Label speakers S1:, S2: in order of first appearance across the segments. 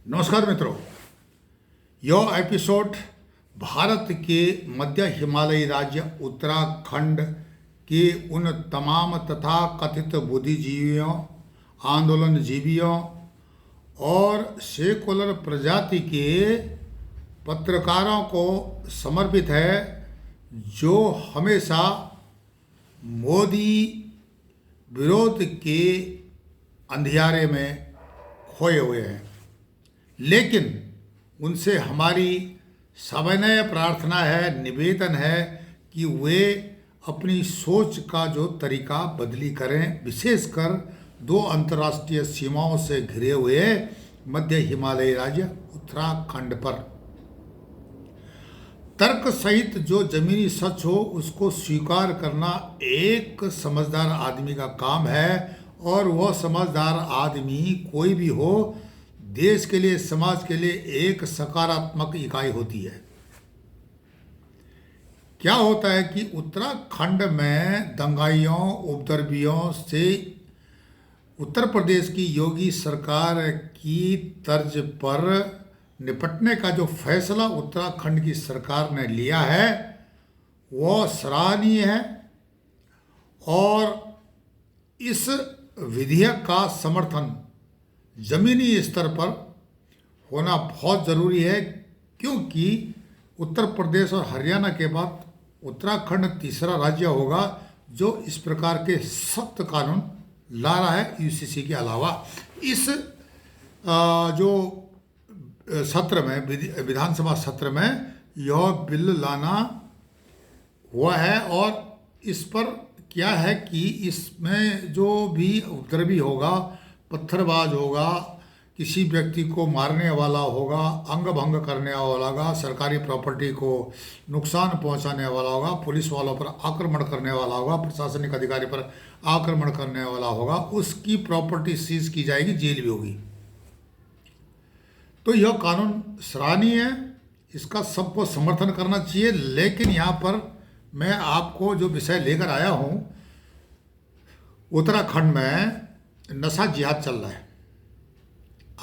S1: नमस्कार मित्रों, यह एपिसोड भारत के मध्य हिमालयी राज्य उत्तराखंड के उन तमाम तथा कथित बुद्धिजीवियों, आंदोलनजीवियों और सेकुलर प्रजाति के पत्रकारों को समर्पित है जो हमेशा मोदी विरोध के अंधियारे में खोए हुए हैं। लेकिन उनसे हमारी सविनय प्रार्थना है, निवेदन है कि वे अपनी सोच का जो तरीका बदली करें, विशेषकर दो अंतर्राष्ट्रीय सीमाओं से घिरे हुए मध्य हिमालयी राज्य उत्तराखंड पर। तर्क सहित जो जमीनी सच हो उसको स्वीकार करना एक समझदार आदमी का काम है, और वह समझदार आदमी कोई भी हो, देश के लिए, समाज के लिए एक सकारात्मक इकाई होती है। क्या होता है कि उत्तराखंड में दंगाइयों, उपद्रवियों से उत्तर प्रदेश की योगी सरकार की तर्ज पर निपटने का जो फैसला उत्तराखंड की सरकार ने लिया है वह सराहनीय है, और इस विधेयक का समर्थन जमीनी स्तर पर होना बहुत ज़रूरी है, क्योंकि उत्तर प्रदेश और हरियाणा के बाद उत्तराखंड तीसरा राज्य होगा जो इस प्रकार के सख्त कानून ला रहा है यूसीसी के अलावा। इस जो सत्र में, विधानसभा सत्र में यह बिल लाना हुआ है, और इस पर क्या है कि इसमें जो भी उपद्रवी होगा, पत्थरबाज होगा, किसी व्यक्ति को मारने वाला होगा, अंग भंग करने वाला होगा, सरकारी प्रॉपर्टी को नुकसान पहुंचाने वाला होगा, पुलिस वालों पर आक्रमण करने वाला होगा, प्रशासनिक अधिकारी पर आक्रमण करने वाला होगा, उसकी प्रॉपर्टी सीज की जाएगी, जेल भी होगी। तो यह कानून सराहनीय है, इसका सबको समर्थन करना चाहिए। लेकिन यहाँ पर मैं आपको जो विषय लेकर आया हूँ, उत्तराखंड में नशा जिहाद चल रहा है।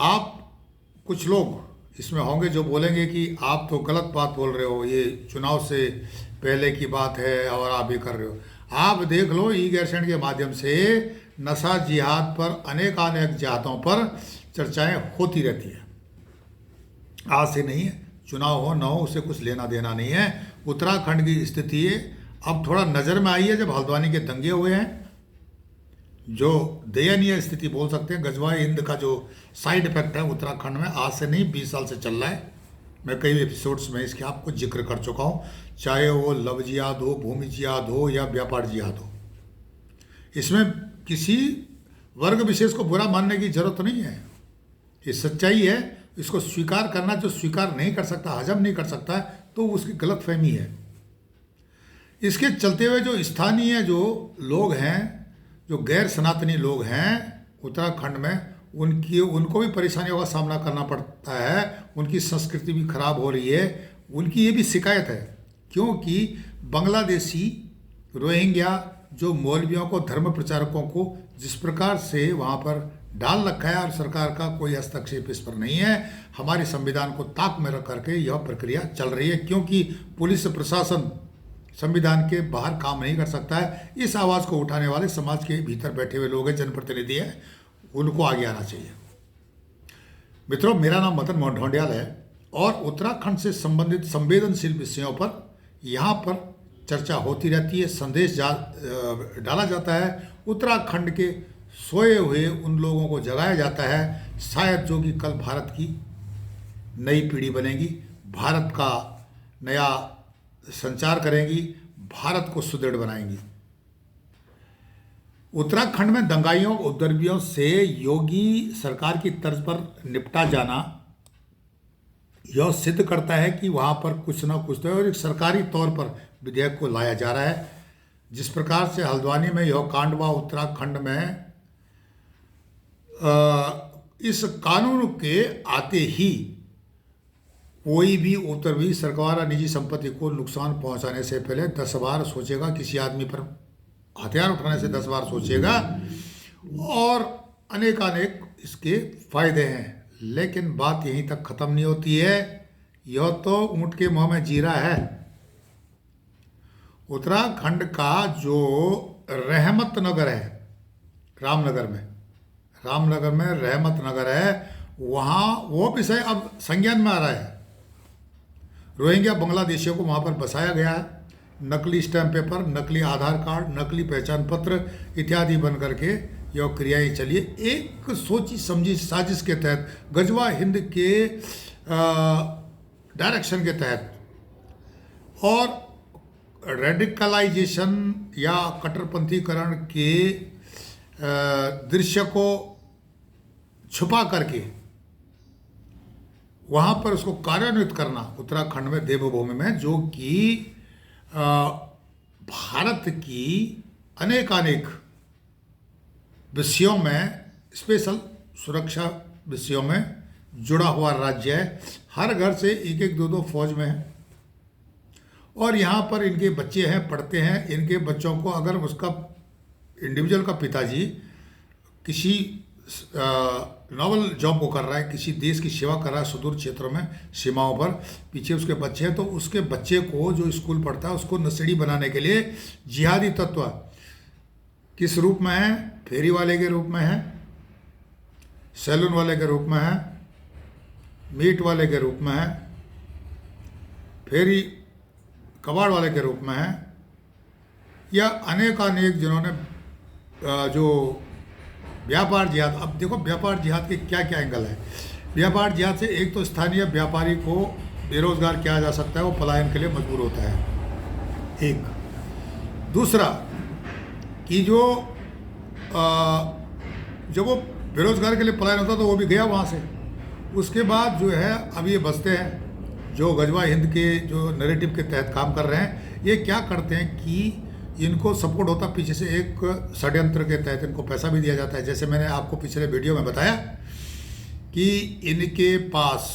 S1: आप कुछ लोग इसमें होंगे जो बोलेंगे कि आप तो गलत बात बोल रहे हो, ये चुनाव से पहले की बात है और आप ये कर रहे हो। आप देख लो, ई गैरसैंड के माध्यम से नशा जिहाद पर अनेक जिहादों पर चर्चाएं होती रहती है। आज से नहीं है, चुनाव हो न हो उससे कुछ लेना देना नहीं है। उत्तराखंड की स्थिति अब थोड़ा नज़र में आई है जब हल्द्वानी के दंगे हुए हैं, जो दयनीय स्थिति बोल सकते हैं। गजवा हिंद का जो साइड इफेक्ट है उत्तराखंड में आज से नहीं 20 साल से चल रहा है। मैं कई एपिसोड्स में इसके आपको जिक्र कर चुका हूँ, चाहे वो लव जिहाद हो, भूमि जिहाद हो या व्यापार जिहाद हो। इसमें किसी वर्ग विशेष को बुरा मानने की जरूरत नहीं है, ये सच्चाई है। इसको स्वीकार करना, जो स्वीकार नहीं कर सकता, हजम नहीं कर सकता है, तो उसकी गलतफहमी है। इसके चलते हुए जो स्थानीय जो लोग हैं, जो गैर सनातनी लोग हैं उत्तराखंड में, उनको भी परेशानियों का सामना करना पड़ता है। उनकी संस्कृति भी खराब हो रही है। उनकी ये भी शिकायत है, क्योंकि बांग्लादेशी रोहिंग्या जो मौलवियों को, धर्म प्रचारकों को जिस प्रकार से वहाँ पर डाल रखा है, और सरकार का कोई हस्तक्षेप इस पर नहीं है। हमारे संविधान को ताक में रख करके यह प्रक्रिया चल रही है, क्योंकि पुलिस प्रशासन संविधान के बाहर काम नहीं कर सकता है। इस आवाज़ को उठाने वाले समाज के भीतर बैठे हुए लोग हैं, जनप्रतिनिधि हैं, उनको आगे आना चाहिए। मित्रों, मेरा नाम मदन मोहन ढोंडियाल है, और उत्तराखंड से संबंधित संवेदनशील विषयों पर यहाँ पर चर्चा होती रहती है, संदेश डाला जाता है। उत्तराखंड के सोए हुए उन लोगों को जगाया जाता है, शायद जो कि कल भारत की नई पीढ़ी बनेगी, भारत का नया संचार करेंगी, भारत को सुदृढ़ बनाएंगी। उत्तराखंड में दंगाइयों, उपद्रवियों से योगी सरकार की तर्ज पर निपटा जाना यह सिद्ध करता है कि वहाँ पर कुछ ना कुछ तो है, और एक सरकारी तौर पर विधेयक को लाया जा रहा है। जिस प्रकार से हल्द्वानी में यह कांड हुआ, उत्तराखंड में इस कानून के आते ही कोई भी उत्तरवी सरकार या निजी संपत्ति को नुकसान पहुंचाने से पहले 10 बार सोचेगा, किसी आदमी पर हथियार उठाने से 10 बार सोचेगा, और अनेक इसके फायदे हैं। लेकिन बात यहीं तक खत्म नहीं होती है। यह तो ऊंट के मुंह में जीरा है। उत्तराखंड का जो रहमत नगर है, रामनगर में, रहमत नगर है, वहाँ वो विषय अब संज्ञान में आ रहा है। रोहिंग्या बांग्लादेशियों को वहाँ पर बसाया गया है। नकली स्टैम्प पेपर, नकली आधार कार्ड, नकली पहचान पत्र इत्यादि बन करके यह क्रियाएं चली। एक सोची समझी साजिश के तहत, गजवा हिंद के डायरेक्शन के तहत, और रेडिकलाइजेशन या कट्टरपंथीकरण के दृश्य को छुपा करके वहाँ पर उसको कार्यान्वित करना उत्तराखंड में, देवभूमि में, जो कि भारत की अनेकानेक विषयों में, स्पेशल सुरक्षा विषयों में जुड़ा हुआ राज्य है। हर घर से एक एक दो दो फौज में है, और यहाँ पर इनके बच्चे हैं, पढ़ते हैं। इनके बच्चों को अगर उसका इंडिविजुअल का पिताजी किसी नॉवल जॉब को कर रहा है, किसी देश की सेवा कर रहा है सुदूर क्षेत्रों में, सीमाओं पर, पीछे उसके बच्चे हैं, तो उसके बच्चे को जो स्कूल पढ़ता है उसको नशेड़ी बनाने के लिए जिहादी तत्व किस रूप में है? फेरी वाले के रूप में है, सैलून वाले के रूप में है, मीट वाले के रूप में है, फेरी कबाड़ वाले के रूप में है, या अनेकानेक जिन्होंने जो व्यापार जिहाद। अब देखो व्यापार जिहाद के क्या क्या एंगल है। व्यापार जिहाद से एक तो स्थानीय व्यापारी को बेरोजगार किया जा सकता है, वो पलायन के लिए मजबूर होता है, एक। दूसरा कि जो जब वो बेरोजगार के लिए पलायन होता तो वो भी गया वहाँ से। उसके बाद जो है अब ये बसते हैं जो गजवा हिंद के जो नैरेटिव के तहत काम कर रहे हैं, ये क्या करते हैं कि इनको सपोर्ट होता पीछे से एक षड्यंत्र के तहत इनको पैसा भी दिया जाता है। जैसे मैंने आपको पिछले वीडियो में बताया कि इनके पास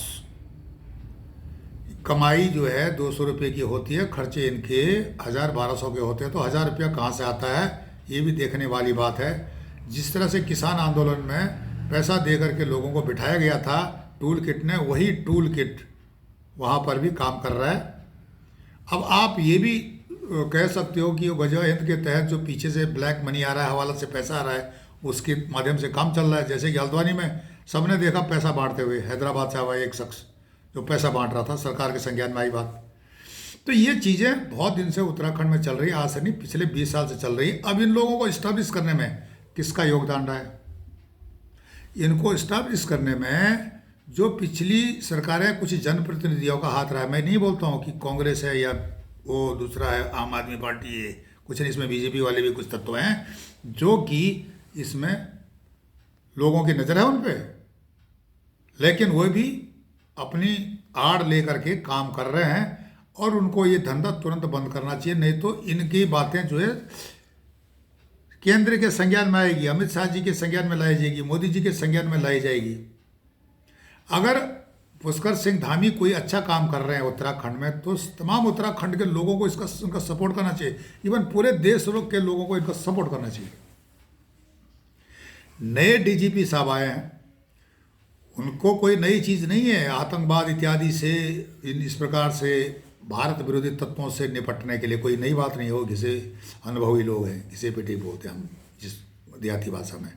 S1: कमाई जो है 200 रुपये की होती है, खर्चे इनके 1000-1200 के होते हैं, तो 1000 रुपया कहाँ से आता है ये भी देखने वाली बात है। जिस तरह से किसान आंदोलन में पैसा दे करके लोगों को बिठाया गया था टूल किट ने, वही टूल किट वहाँ पर भी काम कर रहा है। अब आप ये भी कह सकते हो कि वो गजवा हिंद के तहत जो पीछे से ब्लैक मनी आ रहा है, हवाला से पैसा आ रहा है, उसके माध्यम से काम चल रहा है। जैसे कि हल्द्वानी में सबने देखा पैसा बांटते हुए, हैदराबाद से आया एक शख्स जो पैसा बांट रहा था, सरकार के संज्ञान में आई बात। तो ये चीज़ें बहुत दिन से उत्तराखंड में चल रही है, आज से नहीं, पिछले 20 साल से चल रही है। अब इन लोगों को इस्टेब्लिश करने में किसका योगदान रहा है? इनको इस्टेब्लिश करने में जो पिछली सरकारें, कुछ जनप्रतिनिधियों का हाथ रहा है। मैं नहीं बोलता हूँ कि कांग्रेस है या वो दूसरा है, आम आदमी पार्टी है, कुछ नहीं, इसमें बीजेपी वाले भी कुछ तत्व हैं जो कि इसमें लोगों की नज़र है उन पे, लेकिन वो भी अपनी आड़ ले करके काम कर रहे हैं। और उनको ये धंधा तुरंत बंद करना चाहिए, नहीं तो इनकी बातें जो है केंद्र के संज्ञान में आएगी, अमित शाह जी के संज्ञान में लाई जाएगी, मोदी जी के संज्ञान में लाई जाएगी। अगर पुष्कर सिंह धामी कोई अच्छा काम कर रहे हैं उत्तराखंड में, तो तमाम उत्तराखंड के लोगों को उनका सपोर्ट करना चाहिए। इवन पूरे देश के लोगों को इनका सपोर्ट करना चाहिए। नए डीजीपी साहब आए हैं, उनको कोई नई चीज़ नहीं है आतंकवाद इत्यादि से, इस प्रकार से भारत विरोधी तत्वों से निपटने के लिए कोई नई बात नहीं हो। घिसे अनुभवी लोग हैं, घिसे पिटे बोलते हैं हम जिस देहाती भाषा में,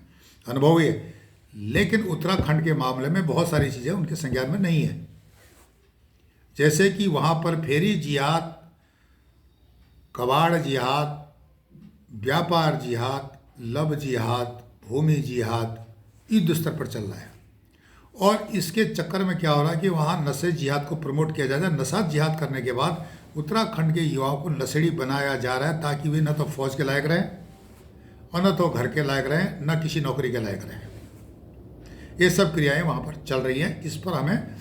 S1: अनुभवी है। लेकिन उत्तराखंड के मामले में बहुत सारी चीज़ें उनके संज्ञान में नहीं है, जैसे कि वहाँ पर फेरी जिहाद, कबाड़ जिहाद, व्यापार जिहाद, लव जिहाद, भूमि जिहाद युद्ध स्तर पर चल रहा है। और इसके चक्कर में क्या हो रहा है कि वहाँ नशे जिहाद को प्रमोट किया जा रहा है। नशा जिहाद करने के बाद उत्तराखंड के युवाओं को नशेड़ी बनाया जा रहा है, ताकि वे न तो फौज के लायक रहें और न तो घर के लायक रहें, न किसी नौकरी के लायक रहें। ये सब क्रियाएं वहाँ पर चल रही हैं। इस पर हमें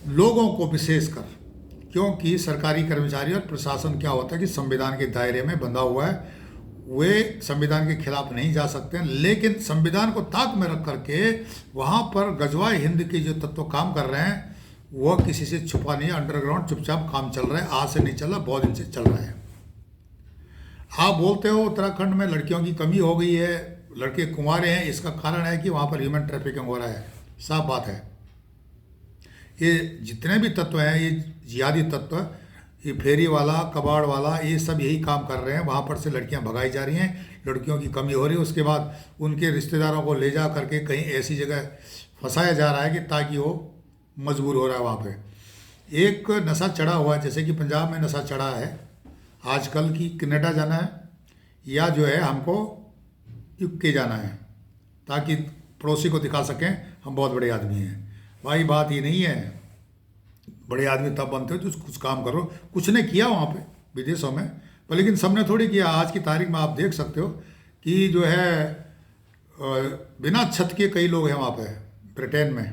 S1: लोगों को विशेषकर, क्योंकि सरकारी कर्मचारी और प्रशासन क्या होता है कि संविधान के दायरे में बंधा हुआ है, वे संविधान के खिलाफ नहीं जा सकते हैं, लेकिन संविधान को ताक में रख करके वहाँ पर गजवा हिंद के जो तत्व काम कर रहे हैं वह किसी से छुपा नहीं है, अंडरग्राउंड चुपचाप काम चल रहा है। आज से नहीं चल रहा, बहुत दिन से चल रहा है। आप बोलते हो उत्तराखंड में लड़कियों की कमी हो गई है, लड़के कुंवारे हैं, इसका कारण है कि वहाँ पर ह्यूमन ट्रैफिकिंग हो रहा है। साफ बात है। ये जितने भी तत्व हैं, ये जिहादी तत्व, ये फेरी वाला, कबाड़ वाला, ये सब यही काम कर रहे हैं। वहाँ पर से लड़कियाँ भगाई जा रही हैं, लड़कियों की कमी हो रही है, उसके बाद उनके रिश्तेदारों को ले जा करके कहीं ऐसी जगह फंसाया जा रहा है कि ताकि वो मजबूर हो रहा है वहाँ पे। एक नशा चढ़ा हुआ है, जैसे कि पंजाब में नशा चढ़ा है आजकल की कनाडा जाना है या जो है हमको यूके जाना है, ताकि पड़ोसी को दिखा सकें हम बहुत बड़े आदमी हैं। भाई बात ये नहीं है, बड़े आदमी तब बनते हो तो कुछ काम करो। कुछ ने किया वहाँ पे विदेशों में, पर लेकिन सबने थोड़ी किया। आज की तारीख में आप देख सकते हो कि जो है बिना छत के कई लोग हैं वहाँ पे ब्रिटेन में,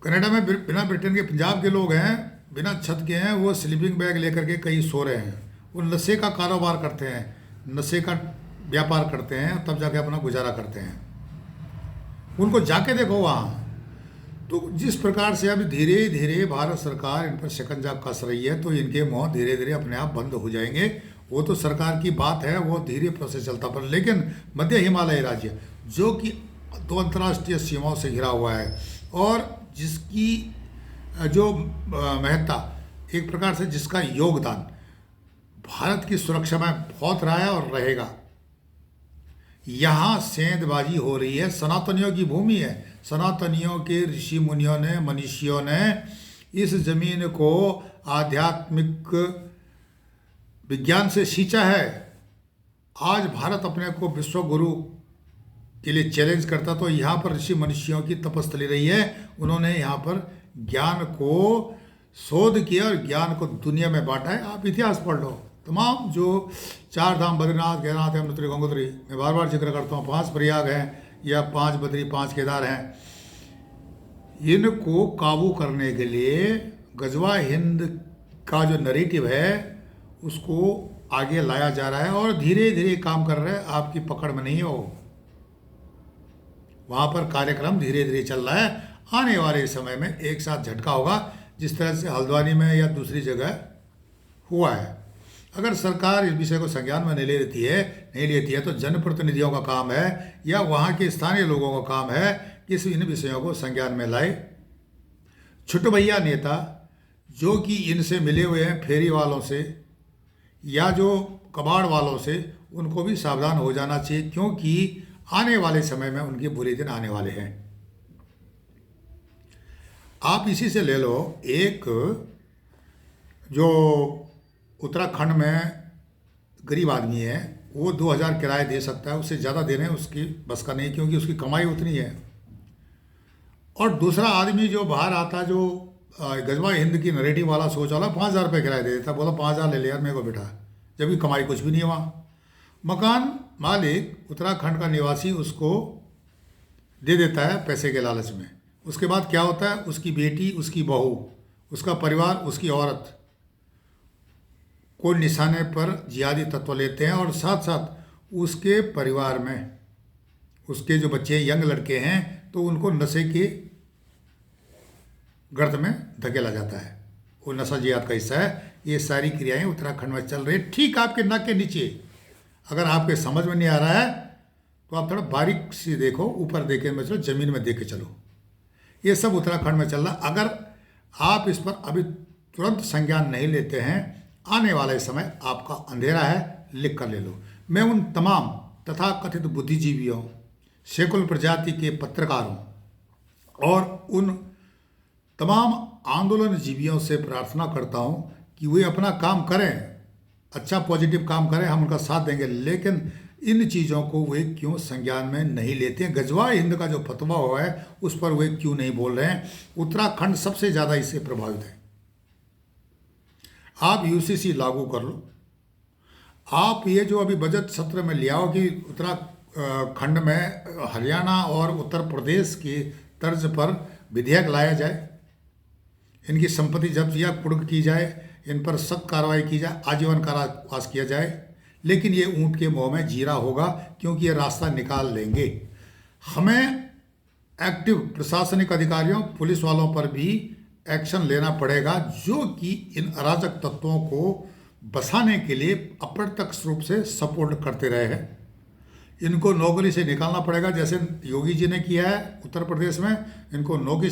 S1: कनाडा में बिना ब्रिटेन के पंजाब के लोग हैं, बिना छत के हैं, वो स्लीपिंग बैग लेकर के कहीं सो रहे हैं। वो नशे का कारोबार करते हैं, नशे का व्यापार करते हैं, तब जाके अपना गुजारा करते हैं। उनको जाके देखो वहाँ। तो जिस प्रकार से अब धीरे धीरे भारत सरकार इन पर शिकंजा कस रही है, तो इनके मुँह धीरे धीरे अपने आप बंद हो जाएंगे। वो तो सरकार की बात है, वो धीरे प्रोसेस चलता, पर लेकिन मध्य हिमालय राज्य जो कि 2 अंतर्राष्ट्रीय सीमाओं से घिरा हुआ है और जिसकी जो महत्ता, एक प्रकार से जिसका योगदान भारत की सुरक्षा में बहुत रहा है और रहेगा, यहाँ सेंधबाजी हो रही है। सनातनियों की भूमि है, सनातनियों के ऋषि मुनियों ने, मनीषियों ने इस जमीन को आध्यात्मिक विज्ञान से सींचा है। आज भारत अपने को विश्व गुरु के लिए चैलेंज करता, तो यहाँ पर ऋषि मनुष्यों की तपस्थली रही है। उन्होंने यहाँ पर ज्ञान को शोध किया और ज्ञान को दुनिया में बांटा है। आप इतिहास पढ़ लो, तमाम जो 4 धाम बद्रीनाथ, केदारनाथ, यमुनोत्री, गंगोत्री, मैं बार बार जिक्र करता हूँ, 5 प्रयाग हैं या 5 बद्री, 5 केदार हैं, इनको काबू करने के लिए गजवा हिंद का जो नरेटिव है उसको आगे लाया जा रहा है और धीरे धीरे काम कर रहे हैं। आपकी पकड़ में नहीं हो, वहाँ पर कार्यक्रम धीरे धीरे चल रहा है। आने वाले समय में एक साथ झटका होगा, जिस तरह से हल्द्वानी में या दूसरी जगह हुआ है। अगर सरकार इस विषय को संज्ञान में नहीं लेती है तो जनप्रतिनिधियों का काम है या वहाँ के स्थानीय लोगों का काम है कि इन विषयों को संज्ञान में लाए। छुटभैया नेता जो कि इनसे मिले हुए हैं, फेरी वालों से या जो कबाड़ वालों से, उनको भी सावधान हो जाना चाहिए, क्योंकि आने वाले समय में उनके बुरे दिन आने वाले हैं। आप इसी से ले लो, एक जो उत्तराखंड में गरीब आदमी है, वो 2000 किराए दे सकता है, उससे ज़्यादा देने उसकी बस का नहीं, क्योंकि उसकी कमाई उतनी है। और दूसरा आदमी जो बाहर आता, जो गजवा हिंद की नरेटिव वाला सोच वाला, 5000 रुपये किराया दे देता, बोला 5000 ले ले यार मेरे को बेटा, जबकि कमाई कुछ भी नहीं है वहाँ। मकान मालिक उत्तराखंड का निवासी उसको दे देता है पैसे के लालच में। उसके बाद क्या होता है, उसकी बेटी, उसकी बहू, उसका परिवार, उसकी औरत को निशाने पर जिहादी तत्व लेते हैं और साथ साथ उसके परिवार में उसके जो बच्चे यंग लड़के हैं तो उनको नशे के गर्त में धकेला जाता है। वो नशा जिहाद का हिस्सा है। ये सारी क्रियाएं उत्तराखंड में चल रही है, ठीक आपके नाक के नीचे। अगर आपके समझ में नहीं आ रहा है तो आप थोड़ा बारीक से देखो, ऊपर देखे में चलो, जमीन में देख के चलो। ये सब उत्तराखंड में चल रहा। अगर आप इस पर अभी तुरंत संज्ञान नहीं लेते हैं, आने वाले समय आपका अंधेरा है, लिख कर ले लो। मैं उन तमाम तथाकथित बुद्धिजीवियों, सेकुलर प्रजाति के पत्रकारों और उन तमाम आंदोलन जीवियों से प्रार्थना करता हूँ कि वे अपना काम करें, अच्छा पॉजिटिव काम करें, हम उनका साथ देंगे, लेकिन इन चीज़ों को वे क्यों संज्ञान में नहीं लेते हैं? गजवा हिंद का जो फतवा हुआ है उस पर वे क्यों नहीं बोल रहे हैं? उत्तराखंड सबसे ज़्यादा इससे प्रभावित है। आप यूसीसी लागू कर लो। आप ये जो अभी बजट सत्र में लिया हो कि उत्तराखंड में हरियाणा और उत्तर प्रदेश की तर्ज पर विधेयक लाया जाए, इनकी संपत्ति जब्त या कुर्क की जाए, इन पर सख्त कार्रवाई की जाए, आजीवन कारावास किया जाए। लेकिन ये ऊंट के मुंह में जीरा होगा, क्योंकि ये रास्ता निकाल लेंगे। हमें एक्टिव प्रशासनिक अधिकारियों, पुलिस वालों पर भी एक्शन लेना पड़ेगा, जो कि इन अराजक तत्वों को बसाने के लिए अप्रत्यक्ष रूप से सपोर्ट करते रहे हैं। इनको नौकरी से निकालना पड़ेगा, जैसे योगी जी ने किया है उत्तर प्रदेश में। इनको नौकरी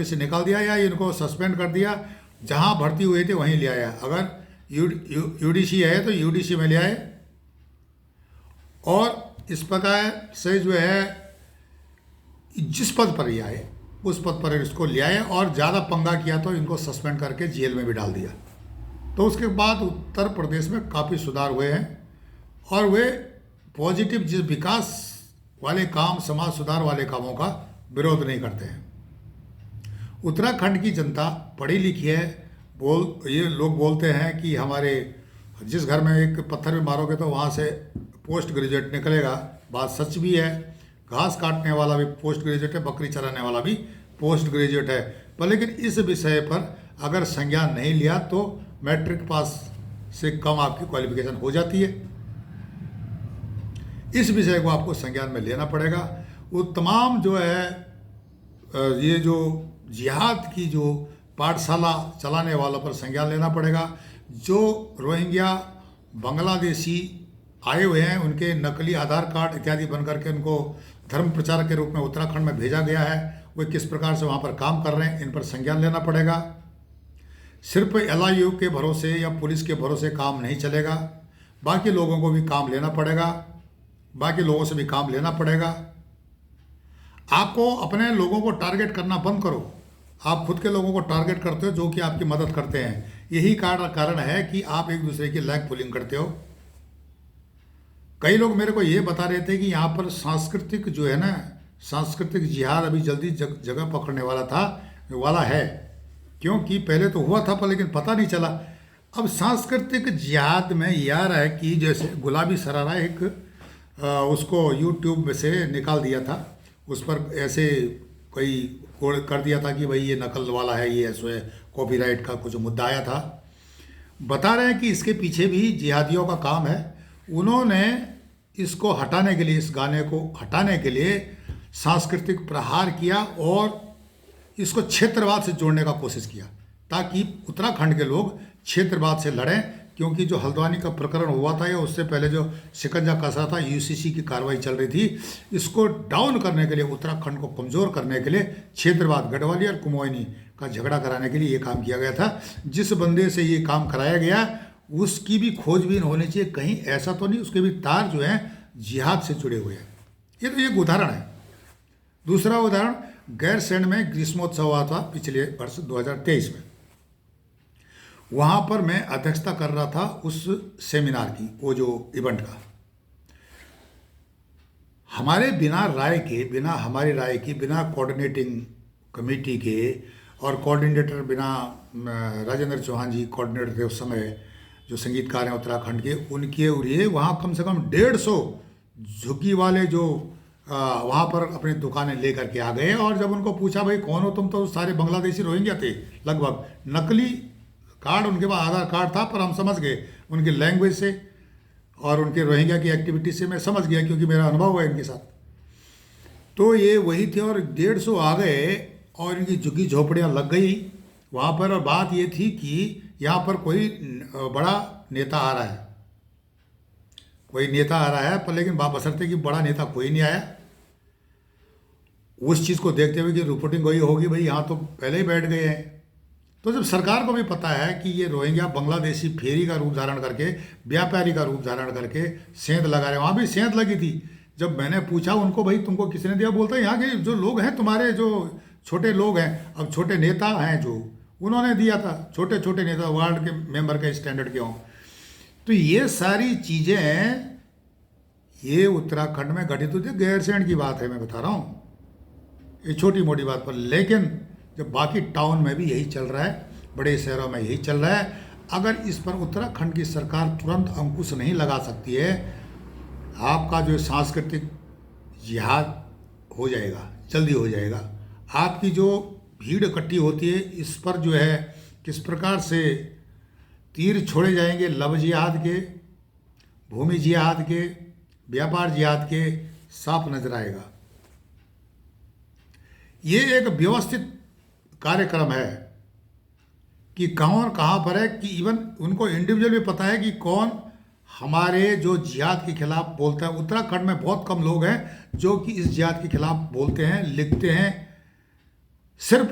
S1: से निकाल दिया या इनको सस्पेंड कर दिया, जहां भर्ती हुए थे वहीं ले आया। अगर यूडीसी है तो यूडीसी में ले आए, और इस प्रकार से जो है जिस पद पर ही आए उस पद पर इसको ले आए, और ज़्यादा पंगा किया तो इनको सस्पेंड करके जेल में भी डाल दिया। तो उसके बाद उत्तर प्रदेश में काफ़ी सुधार हुए हैं, और वे पॉजिटिव जिस विकास वाले काम, समाज सुधार वाले कामों का विरोध नहीं करते हैं। उत्तराखंड की जनता पढ़ी लिखी है। ये लोग बोलते हैं कि हमारे जिस घर में एक पत्थर भी मारोगे तो वहाँ से पोस्ट ग्रेजुएट निकलेगा। बात सच भी है। घास काटने वाला भी पोस्ट ग्रेजुएट है, बकरी चराने वाला भी पोस्ट ग्रेजुएट है। पर लेकिन इस विषय पर अगर संज्ञान नहीं लिया तो मैट्रिक पास से कम आपकी क्वालिफिकेशन हो जाती है। इस विषय को आपको संज्ञान में लेना पड़ेगा। वो तमाम जो है ये जो जिहाद की जो पाठशाला चलाने वालों पर संज्ञान लेना पड़ेगा। जो रोहिंग्या बांग्लादेशी आए हुए हैं उनके नकली आधार कार्ड इत्यादि बन करके उनको धर्म प्रचारक के रूप में उत्तराखंड में भेजा गया है, वे किस प्रकार से वहाँ पर काम कर रहे हैं, इन पर संज्ञान लेना पड़ेगा। सिर्फ एलआईयू के भरोसे या पुलिस के भरोसे काम नहीं चलेगा, बाकी लोगों को भी काम लेना पड़ेगा, बाकी लोगों से भी काम लेना पड़ेगा। आपको अपने लोगों को टारगेट करना बंद करो। आप खुद के लोगों को टारगेट करते हो जो कि आपकी मदद करते हैं। यही कारण है कि आप एक दूसरे की लैग पुलिंग करते हो। कई लोग मेरे को ये बता रहे थे कि यहाँ पर सांस्कृतिक जो है ना, सांस्कृतिक जिहाद अभी जल्दी जगह पकड़ने वाला है, क्योंकि पहले तो हुआ था पर लेकिन पता नहीं चला। अब सांस्कृतिक जिहाद में यार है कि जैसे गुलाबी सरारा एक उसको यूट्यूब में से निकाल दिया था, उस पर ऐसे कोई कर दिया था कि भाई ये नकल वाला है, ये ऐसे कॉपीराइट का कुछ मुद्दा आया था। बता रहे हैं कि इसके पीछे भी जिहादियों का काम है। उन्होंने इसको हटाने के लिए, इस गाने को हटाने के लिए सांस्कृतिक प्रहार किया और इसको क्षेत्रवाद से जोड़ने का कोशिश किया, ताकि उत्तराखंड के लोग क्षेत्रवाद से लड़ें। क्योंकि जो हल्द्वानी का प्रकरण हुआ था या उससे पहले जो शिकंजा कसा था, यूसीसी की कार्रवाई चल रही थी, इसको डाउन करने के लिए, उत्तराखंड को कमज़ोर करने के लिए क्षेत्रवाद, गढ़वाली और कुमाऊनी का झगड़ा कराने के लिए ये काम किया गया था। जिस बंदे से ये काम कराया गया उसकी भी खोजबीन होनी चाहिए, कहीं ऐसा तो नहीं उसके भी तार जो हैं जिहाद से जुड़े हुए हैं। ये तो एक उदाहरण है। दूसरा उदाहरण, गैरसैंण में ग्रीष्मोत्सव हुआ था पिछले वर्ष 2023 में। वहाँ पर मैं अध्यक्षता कर रहा था उस सेमिनार की, वो जो इवेंट का। हमारे बिना राय के, बिना हमारी राय की, बिना कोऑर्डिनेटिंग कमेटी के, और कोऑर्डिनेटर बिना राजेंद्र चौहान जी कोऑर्डिनेटर थे उस समय, जो संगीतकार हैं उत्तराखंड के, उनके लिए वहाँ कम से कम 150 झुग्गी वाले जो वहाँ पर अपनी दुकानें ले करके आ गए। और जब उनको पूछा भाई कौन हो तुम, तो सारे बांग्लादेशी रोहिंग्या थे लगभग। नकली कार्ड उनके पास आधार कार्ड था, पर हम समझ गए उनकी लैंग्वेज से और उनके रोहिंग्या की एक्टिविटी से मैं समझ गया, क्योंकि मेरा अनुभव हुआ इनके साथ। तो ये वही थे और 150 आ गए और इनकी झुग्गी झोपड़ियाँ लग गई वहाँ पर। और बात ये थी कि यहाँ पर कोई बड़ा नेता आ रहा है, कोई नेता आ रहा है, पर लेकिन बशर्ते कि बड़ा नेता कोई नहीं आया। उस चीज़ को देखते हुए कि रिपोर्टिंग वही होगी, भाई यहाँ तो पहले ही बैठ गए हैं। तो जब सरकार को भी पता है कि ये रोहिंग्या बांग्लादेशी फेरी का रूप धारण करके, व्यापारी का रूप धारण करके सेंध लगा रहे, वहाँ भी सेंध लगी थी। जब मैंने पूछा उनको, भाई तुमको किसने दिया, बोलता है यहाँ के जो लोग हैं, तुम्हारे जो छोटे लोग हैं, अब छोटे नेता हैं जो, उन्होंने दिया था। छोटे छोटे नेता वार्ड के मेंबर के स्टैंडर्ड के हों। तो ये सारी चीज़ें ये उत्तराखंड में घटित होती है। गैरसैंण की बात है मैं बता रहा हूँ, ये छोटी मोटी बात पर। लेकिन जब बाकी टाउन में भी यही चल रहा है, बड़े शहरों में यही चल रहा है, अगर इस पर उत्तराखंड की सरकार तुरंत अंकुश नहीं लगा सकती है, आपका जो सांस्कृतिक जिहाद हो जाएगा, जल्दी हो जाएगा। आपकी जो भीड़ इकट्ठी होती है, इस पर जो है किस प्रकार से तीर छोड़े जाएंगे, लव जिहाद के, भूमि जिहाद के, व्यापार जिहाद के, साफ नजर आएगा। ये एक व्यवस्थित कार्यक्रम है कि कौन कहाँ पर है, कि इवन उनको इंडिविजुअल भी पता है कि कौन हमारे जो जिहाद के खिलाफ बोलते हैं, उत्तराखंड में बहुत कम लोग हैं जो कि इस जिहाद के खिलाफ बोलते हैं, लिखते हैं। सिर्फ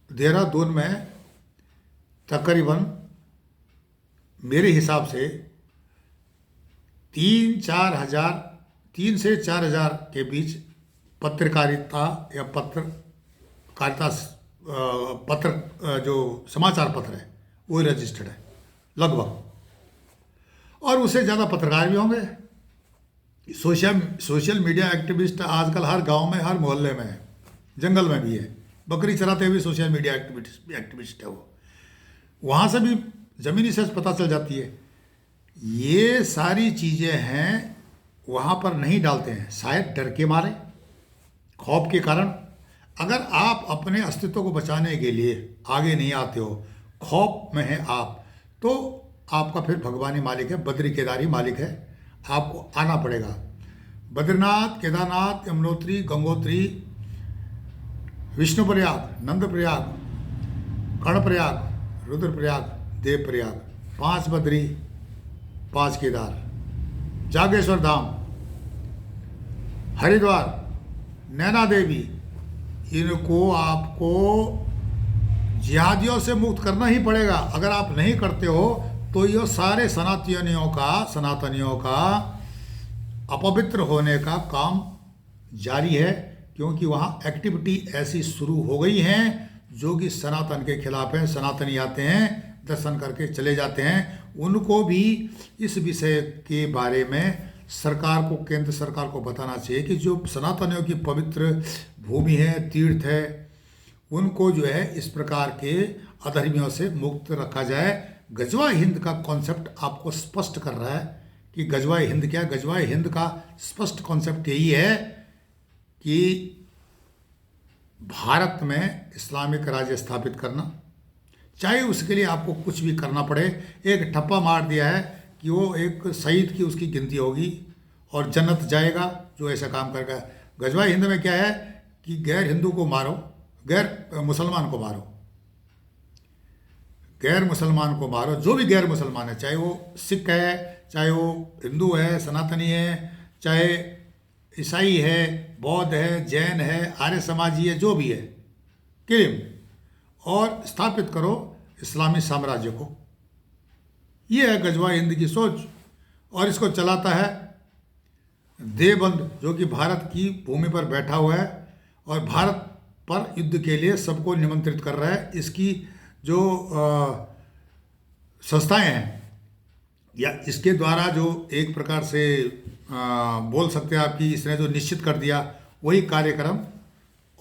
S1: देहरादून में तकरीबन मेरे हिसाब से 3 से 4 हज़ार के बीच पत्रकारिता या पत्र जो समाचार पत्र है वो रजिस्टर्ड है लगभग, और उससे ज़्यादा पत्रकार भी होंगे। सोशल मीडिया एक्टिविस्ट आजकल हर गांव में, हर मोहल्ले में है, जंगल में भी है, बकरी चराते हुए सोशल मीडिया एक्टिविस्ट है वो, वहाँ से भी ज़मीनी सच पता चल जाती है। ये सारी चीज़ें हैं, वहाँ पर नहीं डालते हैं, शायद डर के मारे, खौफ के कारण। अगर आप अपने अस्तित्व को बचाने के लिए आगे नहीं आते हो, खौफ में है आप, तो आपका फिर भगवानी मालिक है, बद्री केदारी मालिक है, आपको आना पड़ेगा। बद्रीनाथ, केदारनाथ, यमुनोत्री, गंगोत्री, विष्णुप्रयाग, नंदप्रयाग, कर्णप्रयाग, रुद्रप्रयाग, देवप्रयाग, 5 बद्री, 5 केदार, जागेश्वर धाम, हरिद्वार, नैना देवी, इनको आपको जिहादियों से मुक्त करना ही पड़ेगा। अगर आप नहीं करते हो तो ये सारे सनातनियों का अपवित्र होने का काम जारी है, क्योंकि वहाँ एक्टिविटी ऐसी शुरू हो गई हैं जो कि सनातन के खिलाफ है। सनातनी आते हैं, दर्शन करके चले जाते हैं। उनको भी इस विषय के बारे में सरकार को, केंद्र सरकार को बताना चाहिए कि जो सनातनियों की पवित्र भूमि है, तीर्थ है, उनको जो है इस प्रकार के अधर्मियों से मुक्त रखा जाए। गजवा हिंद का कॉन्सेप्ट आपको स्पष्ट कर रहा है कि गजवा हिंद क्या है। गजवा हिंद का स्पष्ट कॉन्सेप्ट यही है कि भारत में इस्लामिक राज्य स्थापित करना, चाहे उसके लिए आपको कुछ भी करना पड़े। एक ठप्पा मार दिया है कि वो एक शहीद की उसकी गिनती होगी और जन्नत जाएगा जो ऐसा काम करेगा। गजवा हिंद में क्या है कि गैर हिंदू को मारो, गैर मुसलमान को मारो, गैर मुसलमान को मारो, जो भी गैर मुसलमान है, चाहे वो सिख है, चाहे वो हिंदू है, सनातनी है, चाहे ईसाई है, बौद्ध है, जैन है, आर्य समाजी है, जो भी है, किल और स्थापित करो इस्लामी साम्राज्य को। ये है गजवा हिंद की सोच, और इसको चलाता है देवबंद, जो कि भारत की भूमि पर बैठा हुआ है और भारत पर युद्ध के लिए सबको निमंत्रित कर रहा है। इसकी जो संस्थाएं हैं या इसके द्वारा जो एक प्रकार से बोल सकते हैं आप कि इसने जो निश्चित कर दिया वही कार्यक्रम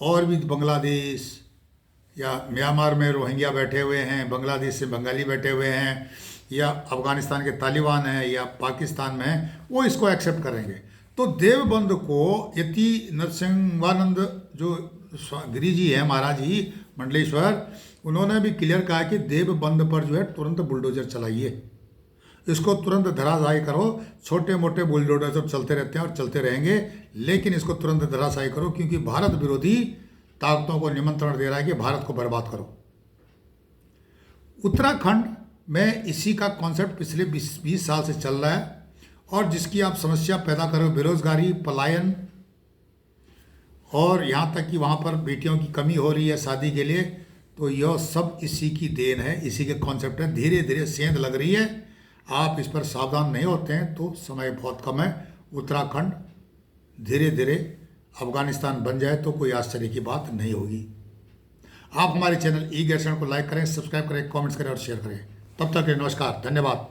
S1: और भी बांग्लादेश या म्यांमार में रोहिंग्या बैठे हुए हैं, बांग्लादेश से बंगाली बैठे हुए हैं, या अफगानिस्तान के तालिबान हैं, या पाकिस्तान में हैं, वो इसको एक्सेप्ट करेंगे। तो देवबंद को यति नरसिंहानंद जो गिरी जी हैं, महाराज जी मंडलेश्वर, उन्होंने भी क्लियर कहा कि देवबंद पर जो है तुरंत बुलडोजर चलाइए, इसको तुरंत धराशायी करो। छोटे मोटे बुलडोजर चलते रहते हैं और चलते रहेंगे, लेकिन इसको तुरंत धराशायी करो, क्योंकि भारत विरोधी ताकतों को निमंत्रण दे रहा है कि भारत को बर्बाद करो। उत्तराखंड में इसी का कॉन्सेप्ट पिछले 20 साल से चल रहा है, और जिसकी आप समस्या पैदा करो, बेरोजगारी, पलायन, और यहाँ तक कि वहाँ पर बेटियों की कमी हो रही है शादी के लिए, तो यह सब इसी की देन है, इसी के कॉन्सेप्ट है। धीरे धीरे सेंध लग रही है, आप इस पर सावधान नहीं होते हैं तो समय बहुत कम है। उत्तराखंड धीरे धीरे अफगानिस्तान बन जाए तो कोई आश्चर्य की बात नहीं होगी। आप हमारे चैनल ई-गैरसैंण को लाइक करें, सब्सक्राइब करें, कमेंट्स करें और शेयर करें। तब तक के नमस्कार, धन्यवाद।